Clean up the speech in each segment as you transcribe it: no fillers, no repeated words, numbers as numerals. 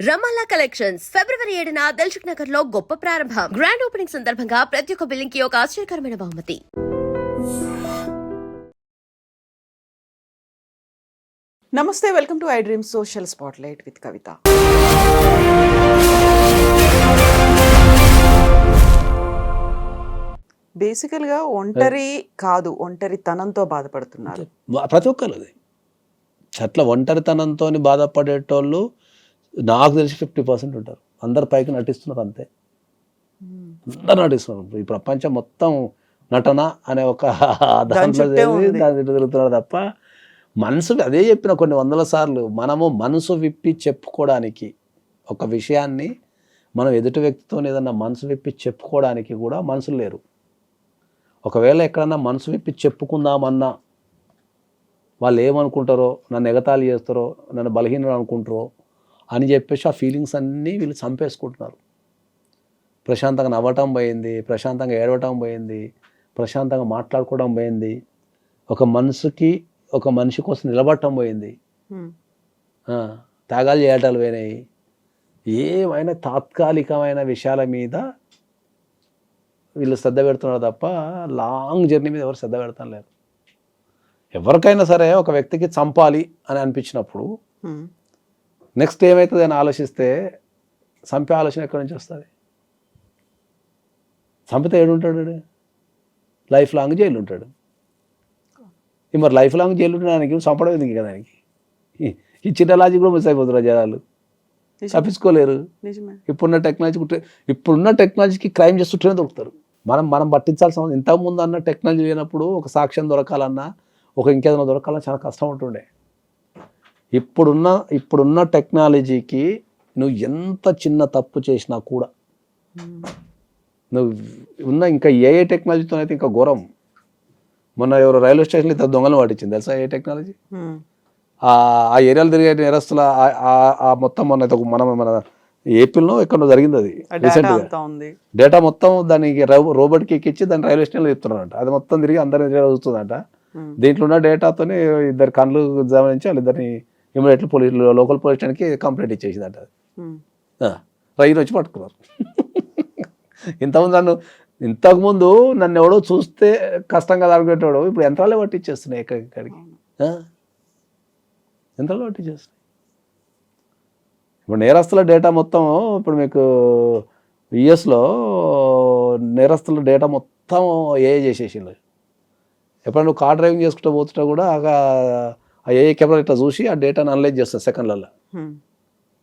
రమాలా collections ఫిబ్రవరి 7న దిల్సుఖ్ నగర్ లో గొప్ప ప్రారంభం. గ్రాండ్ ఓపెనింగ్ సందర్భంగా ప్రతి ఒక్క బిల్లింగ్ కి ఒక ఆశ్చర్యకరమైన బహుమతి. నమస్తే, welcome to I dream social spotlight with Kavitha. బేసికల్గా ఒంటరి కాదు, ఒంటరితనంతో బాధపడుతున్నారు ప్రతి ఒక్కరు. అది అట్లా ఒంటరితనంతో బాధపడేటోళ్ళు నాకు తెలిసి 50% ఉంటారు. అందరు పైకి నటిస్తున్నారు, అంతే. అందరు నటిస్తున్నారు. ఈ ప్రపంచం మొత్తం నటన అనే ఒక దాంట్లో దాని తిరుగుతున్నారు తప్ప మనసు, అదే చెప్పిన కొన్ని వందల సార్లు, మనము మనసు విప్పి చెప్పుకోవడానికి ఒక విషయాన్ని మనం ఎదుటి వ్యక్తితో ఏదన్నా మనసు విప్పి చెప్పుకోవడానికి కూడా మనసులు లేరు. ఒకవేళ ఎక్కడన్నా మనసు విప్పి చెప్పుకుందామన్నా వాళ్ళు ఏమనుకుంటారో, నన్ను ఎగతాళి చేస్తారో, నన్ను బలహీనం అనుకుంటారో అని చెప్పేసి ఆ ఫీలింగ్స్ అన్నీ వీళ్ళు చంపేసుకుంటున్నారు. ప్రశాంతంగా నవ్వటం పోయింది, ప్రశాంతంగా ఏడవటం పోయింది, ప్రశాంతంగా మాట్లాడుకోవడం పోయింది, ఒక మనిషి కోసం నిలబడటం పోయింది, త్యాగాలు చేయటాలు పోయినాయి. ఏమైనా తాత్కాలికమైన విషయాల మీద వీళ్ళు శ్రద్ధ పెడుతున్నారు తప్ప లాంగ్ జర్నీ మీద ఎవరు శ్రద్ధ పెడతాం లేదు. ఎవరికైనా సరే ఒక వ్యక్తికి చంపాలి అని అనిపించినప్పుడు నెక్స్ట్ ఏమవుతుంది అని ఆలోచిస్తే చంపే ఆలోచన ఎక్కడి నుంచి వస్తుంది? చంపితే ఏడుంటాడు? లైఫ్ లాంగ్ జైలు ఉంటాడు. మరి లైఫ్ లాంగ్ జైలు ఉండడానికి చంపడం ఎందుకు కదా? దానికి ఈ చిన్న లాజిక్ కూడా మిస్ అయిపోతున్నారు జనాలు, తప్పించుకోలేరు. ఇప్పుడున్న టెక్నాలజీకి క్రైమ్ చేస్తుంటేనే దొరుకుతారు. మనం పట్టించాల్సిన ఇంతకుముందు అన్న టెక్నాలజీ లేనప్పుడు ఒక సాక్ష్యం దొరకాలన్నా, ఒక ఇంకేదైనా దొరకాలన్నా చాలా కష్టం ఉంటుండే. ఇప్పుడున్న టెక్నాలజీకి నువ్వు ఎంత చిన్న తప్పు చేసినా కూడా నువ్వు ఇంకా ఏ టెక్నాలజీతో అయితే ఇంకా ఘోరం. మొన్న ఎవరు రైల్వే స్టేషన్లో ఇద్దరు దొంగలు పట్టించింది తెలుసా? ఏ టెక్నాలజీ? ఆ ఏరియాలో తిరిగే నేరస్తుల మొత్తం మన ఏపీలో ఎక్కడో జరిగింది అది రీసెంట్గా. డేటా మొత్తం దానికి రోబోట్కి ఎక్కించి దాన్ని రైల్వే స్టేషన్లో చెప్తున్నారంట. అది మొత్తం తిరిగి అందరి చూస్తుందంట. దీంట్లో ఉన్న డేటాతోనే ఇద్దరు కళ్ళు గమనించి వాళ్ళిద్దరిని ఇమీడియట్లీ లోకల్ పోలీస్ స్టేషన్కి కంప్లైంట్ ఇచ్చేసిందంట. రైలు వచ్చి పట్టుకున్నారు. ఇంతకుముందు నన్ను ఎవడో చూస్తే కష్టంగా అనుకునేటోడు ఇప్పుడు యంత్రాలే పట్టించేస్తున్నాయి. ఎక్కడికి యంత్రాలు పట్టించేస్తున్నాయి. ఇప్పుడు నేరస్తుల డేటా మొత్తం, ఇప్పుడు మీకు యుఎస్లో నేరస్తుల డేటా మొత్తం ఏఐ చేసేసింది. ఎప్పుడైనా నువ్వు కార్ డ్రైవింగ్ చేసుకుంటూ పోతుంటా కూడా ఆ ఏఐ కెమెరా ఇట్లా చూసి ఆ డేటాను అనలైజ్ చేస్తారు సెకండ్లలో.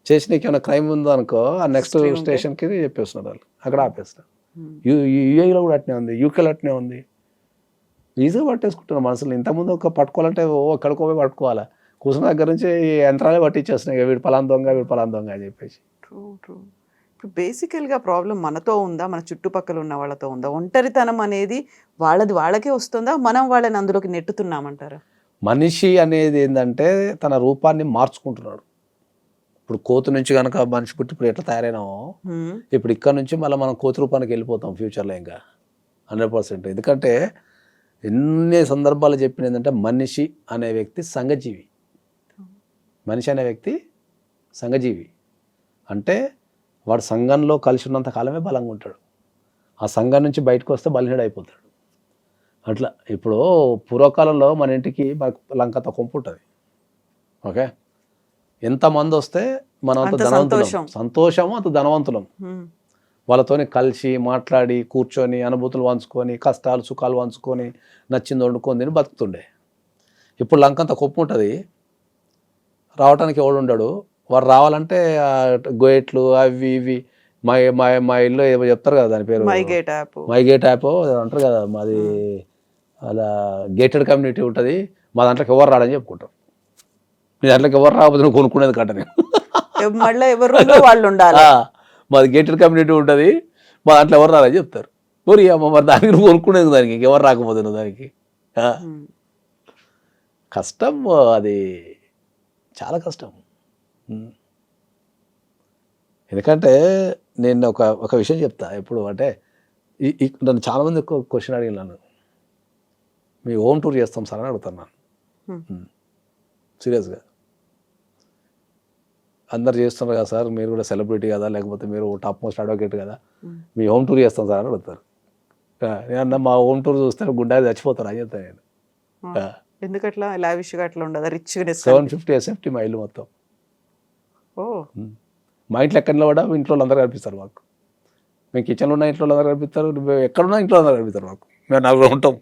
చేసి నీకు ఏమైనా క్రైమ్ ఉందో అనుకో, ఆ నెక్స్ట్ స్టేషన్కి చెప్పేస్తున్నారు వాళ్ళు, అక్కడ ఆపేస్తారు. యూఏలో కూడా అట్నే ఉంది, యూకేలో అట్నే ఉంది. ఈజీగా పట్టేసుకుంటున్నారు మనుషులు. ఇంతకుముందు ఒక పట్టుకోవాలంటే ఎక్కడికో పోయి పట్టుకోవాలా, కూర్చున్న దగ్గర నుంచి యంత్రాలే పట్టించేస్తున్నాయి. వీడు పలాన్ దొంగ అని చెప్పేసి. ఇప్పుడు బేసికల్గా ప్రాబ్లం మనతో ఉందా, మన చుట్టుపక్కల ఉన్న వాళ్ళతో ఉందా? ఒంటరితనం అనేది వాళ్ళకే వస్తుందా, మనం వాళ్ళని అందులోకి నెట్టుతున్నామంటారా? మనిషి అనేది ఏంటంటే తన రూపాన్ని మార్చుకుంటున్నాడు. ఇప్పుడు కోతి నుంచి కనుక మనిషి పుట్టి ఇప్పుడు ఎట్లా తయారైనామో, ఇప్పుడు ఇక్కడ నుంచి మళ్ళీ మనం కోతి రూపానికి వెళ్ళిపోతాం ఫ్యూచర్లో ఇంకా 100%. ఎందుకంటే ఎన్ని సందర్భాలు చెప్పిన ఏంటంటే మనిషి అనే వ్యక్తి సంఘజీవి. మనిషి అనే వ్యక్తి సంఘజీవి అంటే వాడు సంఘంలో కలిసి ఉన్నంత కాలమే బలంగా ఉంటాడు. ఆ సంఘం నుంచి బయటకు వస్తే బలహీనుడు అయిపోతాడు. అట్లా ఇప్పుడు పూర్వకాలంలో మన ఇంటికి లంకంత కొంపు ఉంటుంది. ఓకే, ఎంతమంది వస్తే మనం అంత ధనవంతులం, సంతోషము అంత ధనవంతులం. వాళ్ళతోని కలిసి మాట్లాడి కూర్చొని అనుభూతులు పంచుకొని కష్టాలు సుఖాలు పంచుకొని నచ్చింది వండుకొని తిని బతుకుతుండే. ఇప్పుడు లంకంత కొప్పు ఉంటుంది, రావడానికి ఎవడు ఉండడు. వారు రావాలంటే గేట్లు అవి ఇవి మా ఇల్లు ఏమో చెప్తారు కదా, దాని పేరు మైగేట్ యాప్ అంటారు కదా. మాది అలా గేటెడ్ కమ్యూనిటీ ఉంటుంది, మా దాంట్లోకి ఎవరు రాడని చెప్పుకుంటాం. నీ దాంట్లోకి ఎవరు రాకపోతే నువ్వు కొనుక్కునేది కట్ట నేను మాది గేటెడ్ కమ్యూనిటీ ఉంటుంది, మా దాంట్లో ఎవరు రాదని చెప్తారు. మరి అమ్మ మరి దానికి నువ్వు కొనుక్కునేది, దానికి ఎవరు రాకపోతే నువ్వు దానికి. కష్టం, అది చాలా కష్టం. ఎందుకంటే నేను ఒక విషయం చెప్తా ఎప్పుడు, అంటే నన్ను చాలామంది క్వశ్చన్ అడిగినాను, మీ హోమ్ టూర్ చేస్తాం సార్ అని అడుగుతాను. సీరియస్గా అందరు చేస్తున్నారు కదా సార్, మీరు కూడా సెలబ్రిటీ కదా, లేకపోతే మీరు టాప్ మోస్ట్ అడ్వకేట్ కదా, మీ హోమ్ టూర్ చేస్తాం సార్ అని అడుగుతారు. నేను మా హోమ్ టూర్ చూస్తే గుండా చచ్చిపోతారు అని చెప్తాను నేను. ఎందుకట్లా లావిష్గా అట్లా ఉండదు, రిచ్గా 750 SFT మా ఇల్లు మొత్తం. ఓ మా ఇంట్లో ఎక్కడ కూడా ఇంట్లో అందరూ కనిపిస్తారు మాకు. మేము కిచెన్లో ఉన్న ఇంట్లో అందరూ కనిపిస్తారు, నువ్వు ఎక్కడున్నా ఇంట్లో అందరూ కనిపిస్తారు మాకు. మేము నలుగురు ఉంటాం,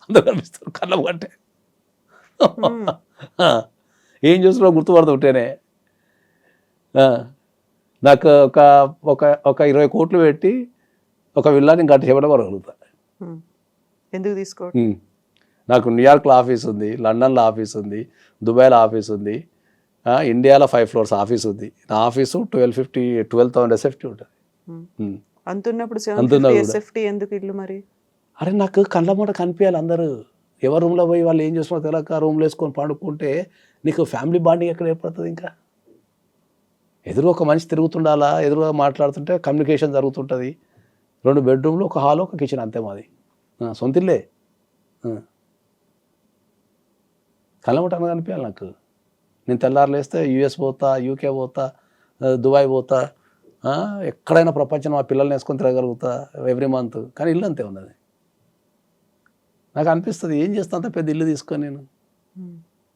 అందరూ కనిపిస్తారు కళ్ళం కంటే. ఏం చేస్తున్నావు గుర్తుపడతా ఉంటేనే. నాకు ఒక ఒక ఒక 20 కోట్లు పెట్టి ఒక విల్లాని గంట చెప్పడం కొనగలుగుతా. ఎందుకు తీసుకో? నాకు న్యూయార్క్లో ఆఫీస్ ఉంది, లండన్లో ఆఫీస్ ఉంది, దుబాయ్లో ఆఫీస్ ఉంది, ఇండియాలో 5 floors ఆఫీస్ ఉంది. నా ఆఫీసు 12,000 SFT ఉంటుంది. అంతున్నప్పుడు 750 SFT ఎందుకు ఇల్లు మరి? అరే నాకు కళ్ళ మూట కనిపించాలి అందరూ. ఎవరు రూమ్లో పోయి వాళ్ళు ఏం చేస్తున్నారో తెలియక రూమ్లో వేసుకొని పండుకుంటే నీకు ఫ్యామిలీ బాండింగ్ ఎక్కడ ఏర్పడుతుంది? ఇంకా ఎదురు ఒక మనిషి తిరుగుతుండాలా, ఎదురుగా మాట్లాడుతుంటే కమ్యూనికేషన్ జరుగుతుంటుంది. 2 బెడ్రూమ్లు, ఒక హాల్, ఒక కిచెన్, అంతే మాది. సొంతిల్లే. కళ్ళముట అనగా కనిపించాలి నాకు. నేను తెల్లారులు వేస్తే US పోతా, UK పోతా, దుబాయ్ పోతా, ఎక్కడైనా ప్రపంచం మా పిల్లల్ని వేసుకొని తిరగలుగుతా ఎవ్రీ మంత్. కానీ ఇల్లు అంతే ఉన్నది. నాకు అనిపిస్తుంది ఏం చేస్తా అంత పెద్ద ఇల్లు తీసుకొని నేను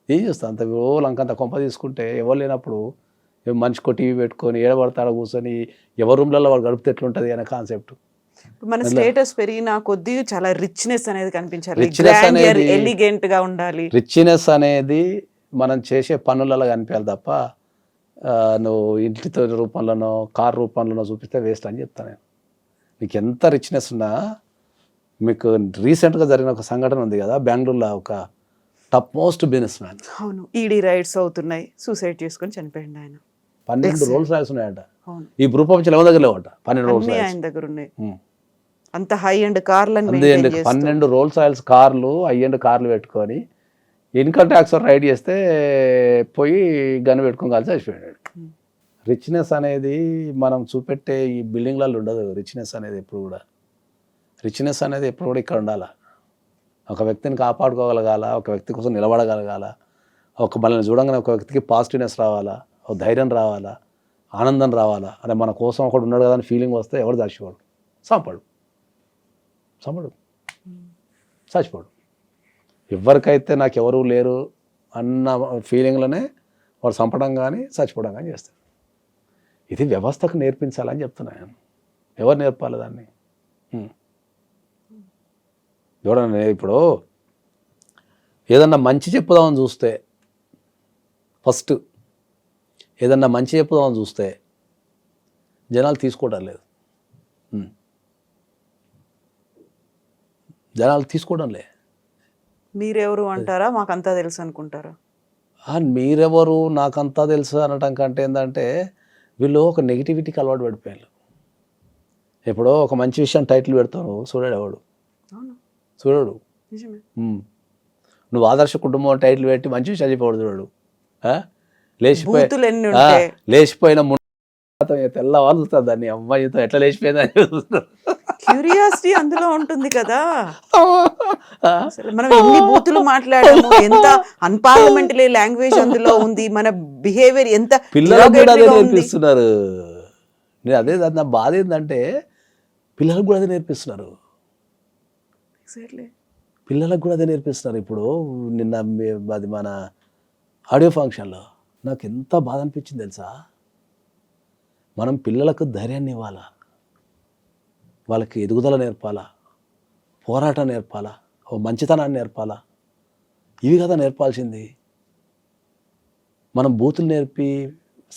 ఏం చేస్తా అంత లంకంత కొంప తీసుకుంటే ఎవరు లేనప్పుడు మనిషికో టీవీ పెట్టుకొని ఏడబడతాడ కూర్చొని ఎవరి రూమ్లలో వాడు గడిపితే ఎట్లుంటుంది అనే కాన్సెప్ట్. మన స్టేటస్ పెరిగిన కొద్దీ చాలా రిచ్నెస్ అనేది కనిపించాలి, రిచ్నెస్ అనేది ఎలిగెంట్ గా ఉండాలి. రిచ్నెస్ అనేది మనం చేసే పనులలో కనిపించాలి తప్ప నువ్వు ఇంటితో రూపంలోనో కార్ రూపంలోనో చూపిస్తే వేస్ట్ అని చెప్తాను నేను. నీకు ఎంత రిచ్నెస్ ఉన్నా, మీకు రీసెంట్గా జరిగిన ఒక సంఘటన ఉంది కదా బెంగళూరులో, ఒక టాప్ మోస్ట్ బిజినెస్ మ్యాన్. అవును, ఈడీ రైడ్స్ అవుతున్నాయి, సూసైడ్ చేసుకొని చనిపోయింది ఆయన. 12 రోల్స్ రాయల్స్ ఉన్నాయంట ఈ ప్రపంచంలో ఎవరి దగ్గర లేవట. 12 రోల్స్ రాయల్స్ ఆయన దగ్గర ఉన్నాయి. అంత హై అండ్ కార్లను 12 రోల్స్ రాయల్స్ కార్లు, హై అండ్ కార్లు పెట్టుకొని ఇన్కమ్ ట్యాక్స్ రైడ్ చేస్తే పోయి గన్ పెట్టుకొని కలిసి చచ్చిపోయాడు. రిచ్నెస్ అనేది మనం చూపెట్టే ఈ బిల్డింగ్లలో ఉండదు. రిచ్నెస్ అనేది ఎప్పుడు కూడా ఇక్కడ ఉండాలి. ఒక వ్యక్తిని కాపాడుకోగలగాల, ఒక వ్యక్తి కోసం నిలబడగలగాల, ఒక మనల్ని చూడంగానే ఒక వ్యక్తికి పాజిటివ్నెస్ రావాలా, ఒక ధైర్యం రావాలా, ఆనందం రావాలా. అరే మన కోసం ఒకడు ఉన్నాడు కదా అని ఫీలింగ్ వస్తే ఎవడు చచ్చిపోడు, చచ్చిపోడు. ఎవరికైతే నాకు ఎవరు లేరు అన్న ఫీలింగ్లోనే వాడు చంపడం కానీ చచ్చిపోవడం కానీ చేస్తాడు. ఇది వ్యవస్థకు నేర్పించాలని చెప్తున్నాను. ఎవరు నేర్పాలి దాన్ని? ఎవడన్నా ఇప్పుడు ఏదన్నా మంచి చెప్పుదామని చూస్తే, ఫస్ట్ ఏదన్నా మంచి చెప్పుదామని చూస్తే జనాలు తీసుకోవడం లేదు. జనాలు తీసుకోవడం లే. మీరెవరు అంటారా, మాకంతా తెలుసు అనుకుంటారా? మీరెవరు నాకంతా తెలుసు అనటం కంటే ఏంటంటే వీళ్ళు ఒక నెగిటివిటీకి అలవాటు పడిపోయారు. ఎప్పుడో ఒక మంచి విషయం టైటిల్ పెడతాను, చూడాడు ఎవడు, చూడడు. నువ్వు ఆదర్శ కుటుంబం టైటిల్ పెట్టి మంచి విషయాలు చెప్పేవాడు చూడడు. లేచిపోయిన తెల్లవాళ్ళు చూస్తారు దాన్ని, అమ్మాయితో ఎట్లా లేచిపోయిందని చూస్తారు. క్యూరియాసిటీ అందులో ఉంటుంది కదా. మనం ఎన్ని బూతులు మాట్లాడాము, ఎంత అన్పార్లమెంటరీ లాంగ్వేజ్ అందులో ఉంది, మన బిహేవియర్ ఎంత. పిల్లలకు కూడా అదే నేర్పిస్తున్నారు. నేను అదే నా బాధ ఏంటంటే పిల్లలకు కూడా అదే నేర్పిస్తున్నారు. పిల్లలకు కూడా అదే నేర్పిస్తున్నారు. ఇప్పుడు నిన్న అది మన ఆడియో ఫంక్షన్లో నాకు ఎంత బాధ అనిపించింది తెలుసా. మనం పిల్లలకు ధైర్యాన్ని ఇవ్వాలా, వాళ్ళకి ఎదుగుదల నేర్పాలా, పోరాటం నేర్పాలా, ఓ మంచితనాన్ని నేర్పాలా. ఇవి కదా నేర్పాల్సింది. మనం బూతులు నేర్పి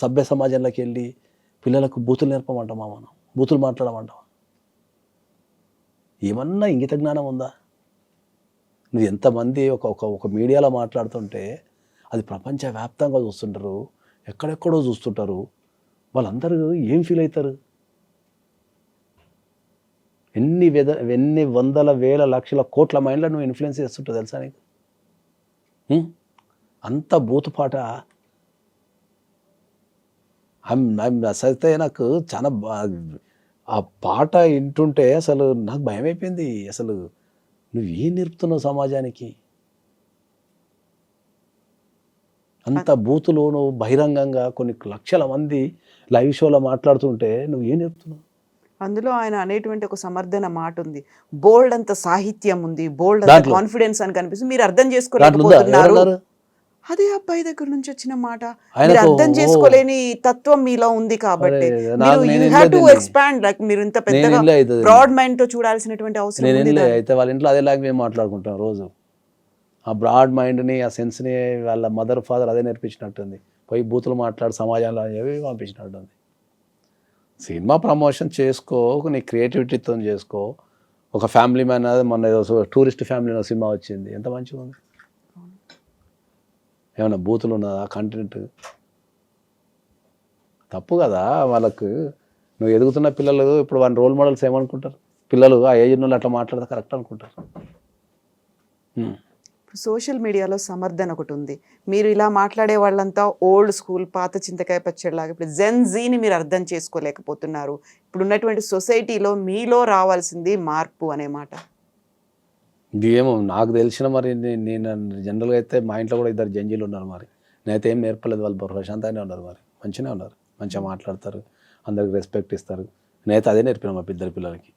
సభ్య సమాజంలోకి వెళ్ళి పిల్లలకు బూతులు నేర్పమంటామా, మనం బూతులు మాట్లాడమంటామా? ఏమన్నా ఇంగిత జ్ఞానం ఉందా? నువ్వు ఎంతమంది ఒక మీడియాలో మాట్లాడుతుంటే అది ప్రపంచవ్యాప్తంగా చూస్తుంటారు, ఎక్కడెక్కడో చూస్తుంటారు. వాళ్ళందరూ ఏం ఫీల్ అవుతారు? ఎన్ని వందల వేల లక్షల కోట్ల మైండ్లో నువ్వు ఇన్ఫ్లుయెన్స్ చేస్తుంటావు తెలుసా నీకు? అంత బూతుపాట. అసలు నాకు చాలా ఆ పాట వింటుంటే అసలు నాకు భయం అయిపోయింది. అసలు నువ్వు ఏం నేర్పుతున్నావు సమాజానికి? అంత బూతులు నువ్వు బహిరంగంగా కొన్ని లక్షల మంది లైవ్ షోలో మాట్లాడుతుంటే నువ్వు ఏం చెప్తున్నావు? అందులో ఆయన అనేటువంటి ఒక సమర్థన మాట ఉంది, బోల్డ్ అంత సాహిత్యం ఉంది, బోల్డ్ అంత దాంట్లో. కాన్ఫిడెన్స్ అని కనిపిస్తుంది, మీరు అర్థం దాంట్లో ఉందా? చేసుకోలేకపోతున్నారు. ఎవరన్నారు? అదే అబ్బాయి దగ్గర నుంచి వచ్చిన మాట. ఆయనకు మీరు అర్థం ఓ. చేసుకోలేని తత్వం మీలో ఉంది కాబట్టి అరే, నాకు నేను యూ హ్యావ్ టు ఇల్లే ఎక్స్పాండ్, లైక్ మీరు ఇంత నేను పెద్దగా ఇల్లే అవుతుంది. బ్రాడ్ మైండ్ తో చూడాల్సినటువంటి అవసరం నేను ఉంది ఇల్లే దాన్ని. అయితే వాళ్ళ ఇంట్లో అదే లాంగ్వేజ్ మాట్లాడుకుంటాం రోజు. ఆ బ్రాడ్ మైండ్ని, ఆ సెన్స్ని వాళ్ళ మదర్ ఫాదర్ అదే నేర్పించినట్టుంది. పోయి బూతులు మాట్లాడి సమాజంలో అని చెప్పి పంపించినట్టుంది. సినిమా ప్రమోషన్ చేసుకో, నీ క్రియేటివిటీతో చేసుకో. ఒక ఫ్యామిలీ మ్యాన్ అది మొన్న ఏదో టూరిస్ట్ ఫ్యామిలీ సినిమా వచ్చింది, ఎంత మంచిగా ఉంది. ఏమైనా బూతులు ఉన్నదా? కంటెంట్ తప్పు కదా వాళ్ళకు. నువ్వు ఎదుగుతున్న పిల్లలు ఇప్పుడు వాళ్ళ రోల్ మోడల్స్ ఏమనుకుంటారు? పిల్లలు ఆ ఏజ్ వాళ్ళు అట్లా మాట్లాడితే కరెక్ట్ అనుకుంటారు. సోషల్ మీడియాలో సమర్థన ఒకటి ఉంది, మీరు ఇలా మాట్లాడే వాళ్ళంతా ఓల్డ్ స్కూల్ పాత చింతకాయ పచ్చడిలాగా. ఇప్పుడు జెన్ జీని మీరు అర్థం చేసుకోలేకపోతున్నారు. ఇప్పుడు ఉన్నటువంటి సొసైటీలో మీలో రావాల్సింది మార్పు అనే మాట. ఇది ఏమో నాకు తెలిసిన మరి నేను జనరల్గా అయితే మా ఇంట్లో కూడా ఇద్దరు జంజీలు ఉన్నారు. మరి నేనైతే ఏం నేర్పలేదు, వాళ్ళు ప్రశాంతంగానే ఉన్నారు, మరి మంచిగానే ఉన్నారు, మంచిగా మాట్లాడతారు, అందరికి రెస్పెక్ట్ ఇస్తారు. నేనైతే అదే నేర్పిన మా ఇద్దరు పిల్లలకి.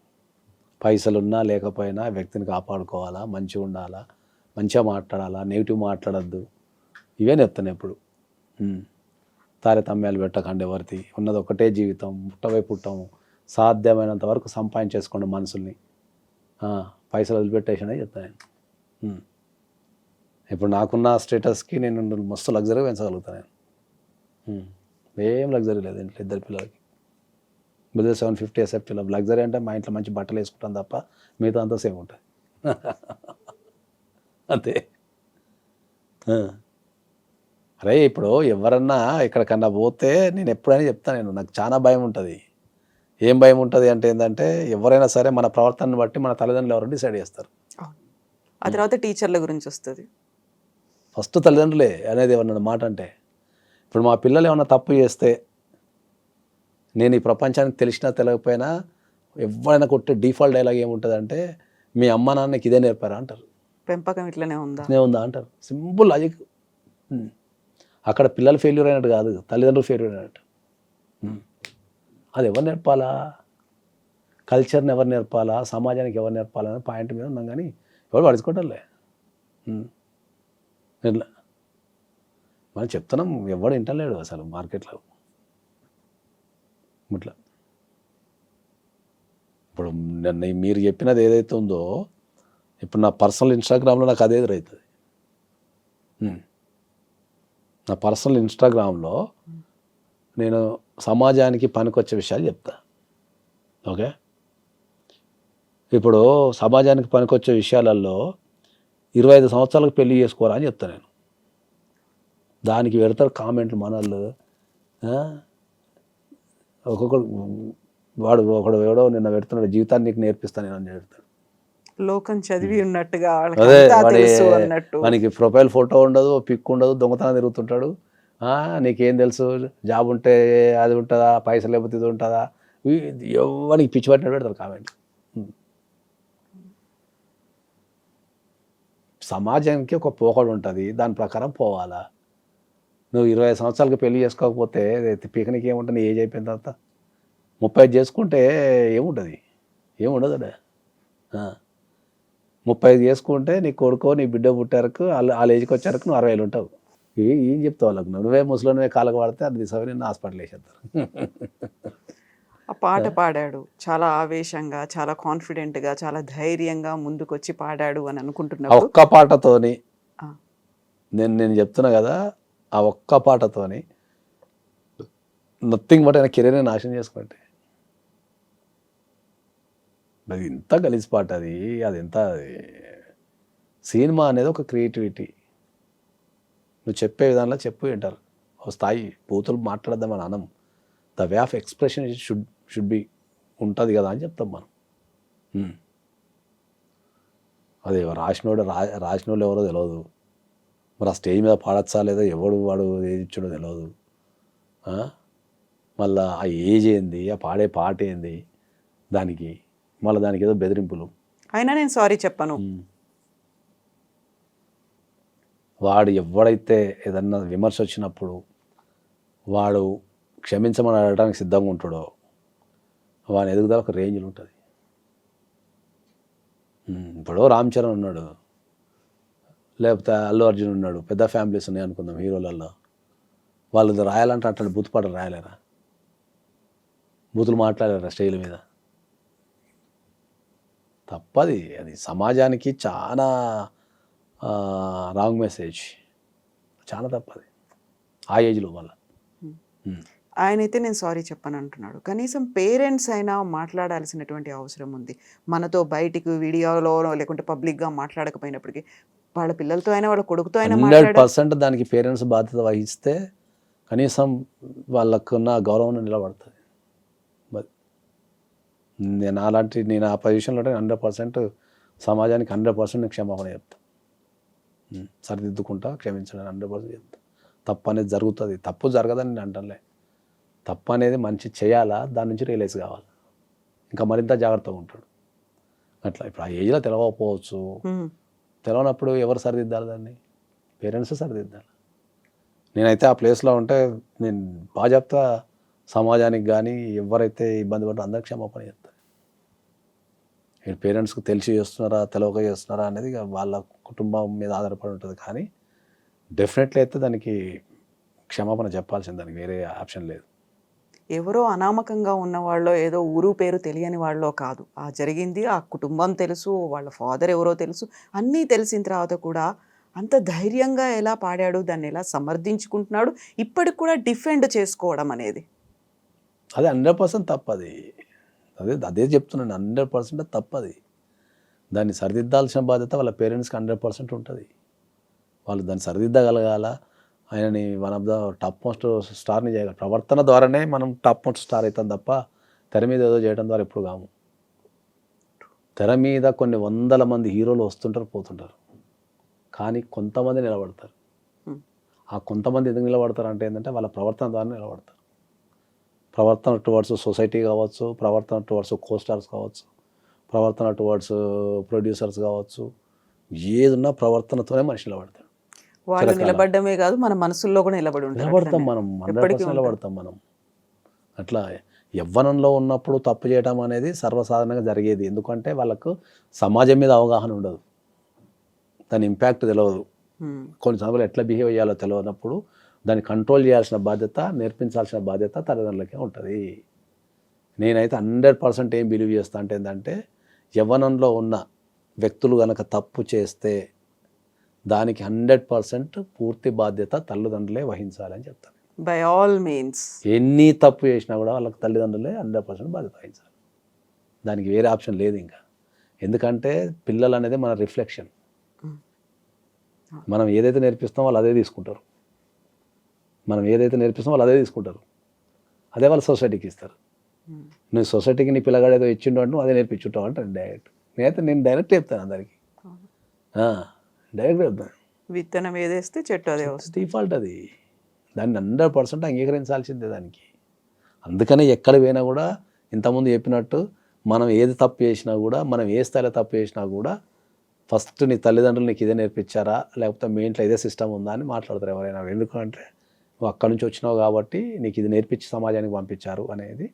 పైసలు ఉన్నా లేకపోయినా వ్యక్తిని కాపాడుకోవాలా, మంచిగా ఉండాలా, మంచిగా మాట్లాడాలా, నెగిటివ్ మాట్లాడద్దు, ఇవే చెప్తాను ఎప్పుడు. తారతమ్యాలు పెట్టకండి ఎవరిది, ఉన్నది ఒకటే జీవితం, పుట్టవై పుట్టము, సాధ్యమైనంత వరకు సంపాదించేసుకోండి మనుషుల్ని, పైసలు వదిలిపెట్టేసినా చెప్తాను నేను. ఇప్పుడు నాకున్న స్టేటస్కి నేను మస్తు లగ్జరీ పెంచగలుగుతాను నేను. ఏం లగ్జరీ లేదు ఇంట్లో ఇద్దరు పిల్లలకి. బిలో 750 ఎస్ఎఫ్టీ లగ్జరీ అంటే మా ఇంట్లో మంచి బట్టలు వేసుకుంటాను తప్ప మిగతా అంతా సేమ్ ఉంటుంది అంతే. అరే ఇప్పుడు ఎవరన్నా ఎక్కడికన్నా పోతే నేను ఎప్పుడైనా చెప్తాను, నేను నాకు చాలా భయం ఉంటుంది. ఏం భయం ఉంటుంది అంటే ఏంటంటే ఎవరైనా సరే మన ప్రవర్తనను బట్టి మన తల్లిదండ్రులు ఎవరు డిసైడ్ చేస్తారు. ఆ తర్వాత టీచర్ల గురించి వస్తుంది. ఫస్ట్ తల్లిదండ్రులే అనేది ఏమన్నా మాట అంటే. ఇప్పుడు మా పిల్లలు ఏమన్నా తప్పు చేస్తే నేను ఈ ప్రపంచానికి తెలిసినా తెలియకపోయినా ఎవరైనా కొట్టే డిఫాల్ట్ డైలాగ్ ఏముంటుంది అంటే, మీ అమ్మ నాన్నకి ఇదే నేర్పారా అంటారు. పెంపకం ఇట్లనే ఉందా అంటారు. Simple logic. అక్కడ పిల్లలు ఫెయిల్యూర్ అయినట్టు కాదు, తల్లిదండ్రులు ఫెయిల్యూర్ అయినట్టు. అది ఎవరు నేర్పాలా? కల్చర్ని ఎవరు నేర్పాలా, సమాజానికి ఎవరు నేర్పాలనే పాయింట్ మీద ఉన్నాం, కానీ ఎవరు పడుచుకుంటారులే. ఇట్లా మనం చెప్తున్నాం, ఎవడు వింటలేడు అసలు మార్కెట్లో. ఇట్లా ఇప్పుడు మీరు చెప్పినది ఏదైతే ఉందో, ఇప్పుడు నా పర్సనల్ ఇన్స్టాగ్రామ్లో నాకు అదే ఎదురవుతుంది. నా పర్సనల్ ఇన్స్టాగ్రామ్లో నేను సమాజానికి పనికొచ్చే విషయాలు చెప్తా. ఓకే, ఇప్పుడు సమాజానికి పనికొచ్చే విషయాలలో 25 సంవత్సరాలకు పెళ్లి చేసుకోరా అని చెప్తాను నేను. దానికి పెడతారు కామెంట్లు మనోళ్ళు. ఒక్కొక్కడు ఒకడు ఎవడో నిన్న పెడుతున్నాడు, జీవితాన్ని నీకు నేర్పిస్తాను నేను అని చెప్తాడు. లోకం చదివి ఉన్నట్టుగా అదే అన్నట్టు. మనకి ప్రొఫైల్ ఫోటో ఉండదు, పిక్ ఉండదు, దొంగతనం తిరుగుతుంటాడు. నీకేం తెలుసు, జాబ్ ఉంటే అది ఉంటుందా, పైసలు లేకపోతే ఇది ఉంటుందా, ఎవరికి పిచ్చి పట్టినట్టు పెడతారు కామెంట్. సమాజానికి ఒక పోకడు ఉంటుంది, దాని ప్రకారం పోవాలా. నువ్వు 25 సంవత్సరాలకి పెళ్లి చేసుకోకపోతే పికనిక్ ఏముంటుంది, ఏజ్ అయిపోయిన తర్వాత 35 చేసుకుంటే ఏముంటుంది, ఏముండదు. 35 చేసుకుంటే నీ కొడుకో నీ బిడ్డ పుట్టారకు వాళ్ళ ఏజ్కి వచ్చారకు నువ్వు 60 ఉంటావు. ఏం చెప్తావు వాళ్ళకు? నువ్వే ముసలివే కాలకు పడితే అది తీసుకొని నిన్ను హాస్పిటల్ వేసేస్తారు. ఆ పాట పాడాడు చాలా ఆవేశంగా, చాలా కాన్ఫిడెంట్గా, చాలా ధైర్యంగా ముందుకొచ్చి పాడాడు అని అనుకుంటున్నాను. ఒక్క పాటతోని నేను చెప్తున్నా కదా, ఆ ఒక్క పాటతోని నథింగ్ బట్ ఆయన కెరీర్ని నాశనం చేసుకుంటే. అది ఎంత గలీజ్ పాట అది. అది ఎంత సినిమా అనేది ఒక క్రియేటివిటీ. నువ్వు చెప్పే విధానంలో చెప్పు వింటారు. ఒక స్థాయి బూతులు మాట్లాడదామని అనం. The way of expression should be ఉంటుంది కదా అని చెప్తాం మనం. అది రాసిన వాళ్ళు ఎవరో తెలియదు. మరి ఆ స్టేజ్ మీద పాడచ్చా లేదా, ఎవడు వాడు ఏది ఇచ్చాడో తెలియదు. మళ్ళీ ఆ ఏజ్ ఏంది, ఆ పాడే పాట ఏంది, దానికి ఏదో బెదిరింపులు. అయినా నేను సారీ చెప్పను. వాడు ఎవడైతే ఏదన్నా విమర్శ వచ్చినప్పుడు వాడు క్షమించమని అడగడానికి సిద్ధంగా ఉంటాడో వాని ఎదుగుదల ఒక రేంజ్లో ఉంటుంది. ఇప్పుడు రామ్ చరణ్ ఉన్నాడు, లేకపోతే అల్లు అర్జున్ ఉన్నాడు, పెద్ద ఫ్యామిలీస్ ఉన్నాయి అనుకుందాం హీరోలలో. వాళ్ళు రాయాలంటే అట్లాంటి బూత్ పాటలు రాయలేరా? బూతులు మాట్లాడారా స్టేజ్ మీద? తప్పది. అది సమాజానికి చాలా రాంగ్ మెసేజ్, చాలా తప్పది ఆ ఏజ్లో మళ్ళీ. ఆయనైతే నేను సారీ చెప్పను అంటున్నాడు. కనీసం పేరెంట్స్ అయినా మాట్లాడాల్సినటువంటి అవసరం ఉంది. మనతో బయటికి వీడియోలో లేకుంటే పబ్లిక్గా మాట్లాడకపోయినప్పటికీ వాళ్ళ పిల్లలతో అయినా వాళ్ళ కొడుకుతో అయినా 100% దానికి పేరెంట్స్ బాధ్యత వహిస్తే కనీసం వాళ్ళకున్న గౌరవం నిలబడుతుంది. నేను ఆ పొజిషన్లో 100% సమాజానికి 100% క్షమాపణ చెప్తాను. సరిదిద్దుకుంటా, క్షమించడం 100% చెప్తా. తప్పు అనేది జరుగుతుంది, తప్పు జరగదని నేను అంటలే. తప్పు అనేది మంచి చేయాలా, దాని నుంచి రియలైజ్ కావాలి, ఇంకా మరింత జాగ్రత్తగా ఉంటాడు. అట్లా ఇప్పుడు ఆ ఏజ్లో తెలవకపోవచ్చు, తెలవనప్పుడు ఎవరు సరిదిద్దాలి? దాన్ని పేరెంట్స్ సరిదిద్దాలి. నేనైతే ఆ ప్లేస్లో ఉంటే నేను బాగా చెప్తా, సమాజానికి కానీ ఎవరైతే ఇబ్బంది పడ్డారో అందరికి క్షమాపణ చెప్తాను. పేరెంట్స్కి తెలిసి చేస్తున్నారా తెలవక చేస్తున్నారా అనేది వాళ్ళ కుటుంబం మీద ఆధారపడి ఉంటుంది. కానీ డెఫినెట్లీ అయితే దానికి క్షమాపణ చెప్పాల్సింది, దానికి వేరే ఆప్షన్ లేదు. ఎవరో అనామకంగా ఉన్న వాళ్ళో ఏదో ఊరు పేరు తెలియని వాళ్ళో కాదు. ఆ జరిగింది, ఆ కుటుంబం తెలుసు, వాళ్ళ ఫాదర్ ఎవరో తెలుసు, అన్నీ తెలిసిన తర్వాత కూడా అంత ధైర్యంగా ఎలా పాడాడు, దాన్ని ఎలా సమర్థించుకుంటున్నాడు, ఇప్పటికి కూడా డిఫెండ్ చేసుకోవడం అనేది అదే 100% తప్పది. అదే చెప్తున్నాను, 100% తప్పది. దాన్ని సరిదిద్దాల్సిన బాధ్యత వాళ్ళ పేరెంట్స్కి 100% ఉంటుంది. వాళ్ళు దాన్ని సరిదిద్దగలగాల. ఆయనని one of the top most స్టార్ని చేయగల ప్రవర్తన ద్వారానే మనం టాప్ మోస్ట్ స్టార్ అవుతాం తప్ప తెర మీద ఏదో చేయడం ద్వారా ఎప్పుడు కాము. తెర మీద కొన్ని వందల మంది హీరోలు వస్తుంటారు, పోతుంటారు, కానీ కొంతమంది నిలబడతారు. ఆ కొంతమంది ఎందుకు నిలబడతారు అంటే ఏంటంటే వాళ్ళ ప్రవర్తన ద్వారా నిలబడతారు. ప్రవర్తన టువర్డ్స్ సొసైటీ కావచ్చు, ప్రవర్తన టువర్డ్స్ కో స్టార్స్ కావచ్చు, ప్రవర్తన టువర్డ్స్ ప్రొడ్యూసర్స్ కావచ్చు, ఏదున్నా ప్రవర్తనతోనే మనిషి నిలబడతాడు. వాళ్ళు నిలబడమే కాదు, మన మనసుల్లో కూడా నిలబడతాం మనం, 100% నిలబడతాం మనం. అట్లా యవ్వనంలో ఉన్నప్పుడు తప్పు చేయడం అనేది సర్వసాధారణంగా జరిగేది. ఎందుకంటే వాళ్ళకు సమాజం మీద అవగాహన ఉండదు, దాని ఇంపాక్ట్ తెలియదు, కొన్ని సందర్భాలు ఎట్లా బిహేవ్ చేయాలో తెలియనప్పుడు దాన్ని కంట్రోల్ చేయాల్సిన బాధ్యత, నేర్పించాల్సిన బాధ్యత తల్లిదండ్రులకే ఉంటుంది. నేనైతే 100% ఏం బిలీవ్ చేస్తా అంటే ఏంటంటే యవ్వనంలో ఉన్న వ్యక్తులు కనుక తప్పు చేస్తే దానికి 100% పూర్తి బాధ్యత తల్లిదండ్రులే వహించాలని చెప్తాను. బై ఆల్ మీన్స్ ఎన్ని తప్పు చేసినా కూడా వాళ్ళకి తల్లిదండ్రులే 100% బాధ్యత వహించాలి. దానికి వేరే ఆప్షన్ లేదు ఇంకా. ఎందుకంటే పిల్లలు అనేది మన రిఫ్లెక్షన్. మనం ఏదైతే నేర్పిస్తామో వాళ్ళు అదే తీసుకుంటారు, అదే వాళ్ళు సొసైటీకి ఇస్తారు. నువ్వు సొసైటీకి నీ పిల్లగాడు ఏదో ఇచ్చిండు అంటే నువ్వు అదే నేర్పించుంటావు అంటాను డైరెక్ట్. నేను డైరెక్ట్ చెప్తాను అందరికి, డైరెక్ట్ చెప్తాను. విత్తనం ఏదేస్తే చెట్టు అదే వస్తుంది, డిఫాల్ట్ అది. దాన్ని 100% అంగీకరించాల్సిందే దానికి. అందుకనే ఎక్కడ పోయినా కూడా ఇంతకుముందు చెప్పినట్టు మనం ఏది తప్పు చేసినా కూడా, మనం ఏ స్థాయిలో తప్పు చేసినా కూడా ఫస్ట్ నీ తల్లిదండ్రులు నీకు ఇదే నేర్పించారా, లేకపోతే మీ ఇంట్లో ఇదే సిస్టమ్ ఉందా అని మాట్లాడతారు ఎవరైనా. ఎందుకంటే నువ్వు అక్కడి నుంచి వచ్చినావు కాబట్టి నీకు ఇది నేర్పించి సమాజానికి పంపించారు అనేది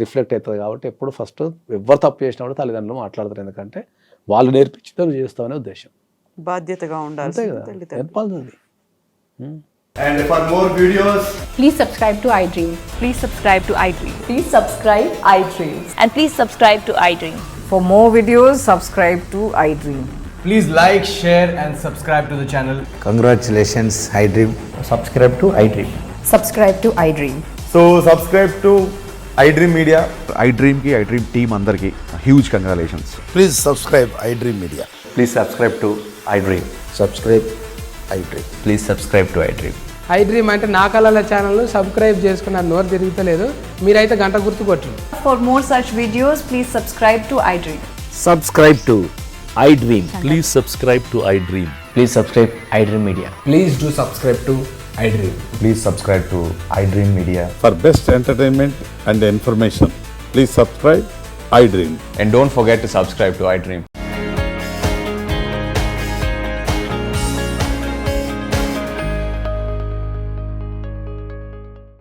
రిఫ్లెక్ట్ అవుతుంది. కాబట్టి ఎప్పుడు ఫస్ట్ ఎవరు తప్పు చేసినా కూడా తల్లిదండ్రులు మాట్లాడతారు. ఎందుకంటే వాళ్ళు నేర్పించి నువ్వు చేస్తావనే ఉద్దేశం. బాధ్యతగా ఉండాలి, అంతే కదా, నేర్పాల్సింది. And for more videos, Please subscribe to iDream. Please subscribe to iDream. Please subscribe iDream. And please subscribe to iDream. For more videos, subscribe to iDream. please like, share and subscribe to the channel. Congratulations, iDream. Subscribe to iDream. Subscribe to iDream. So subscribe to iDream Media. iDream ki iDream team andarki huge congratulations. Please subscribe iDream Media. Please subscribe to iDream. Subscribe iDream. Please subscribe to iDream. iDream అంటే నా కళల channel subscribe చేసుకున్న నోరు తిరుగుతలేదు, మీరైతే గంట గుర్తు కొట్టండి. For more such videos, please subscribe to iDream. Subscribe to iDream. Please subscribe to iDream. Please subscribe iDream Media. Please do subscribe to iDream. Please subscribe to iDream Media. For best entertainment and information, please subscribe iDream. And don't forget to subscribe to iDream.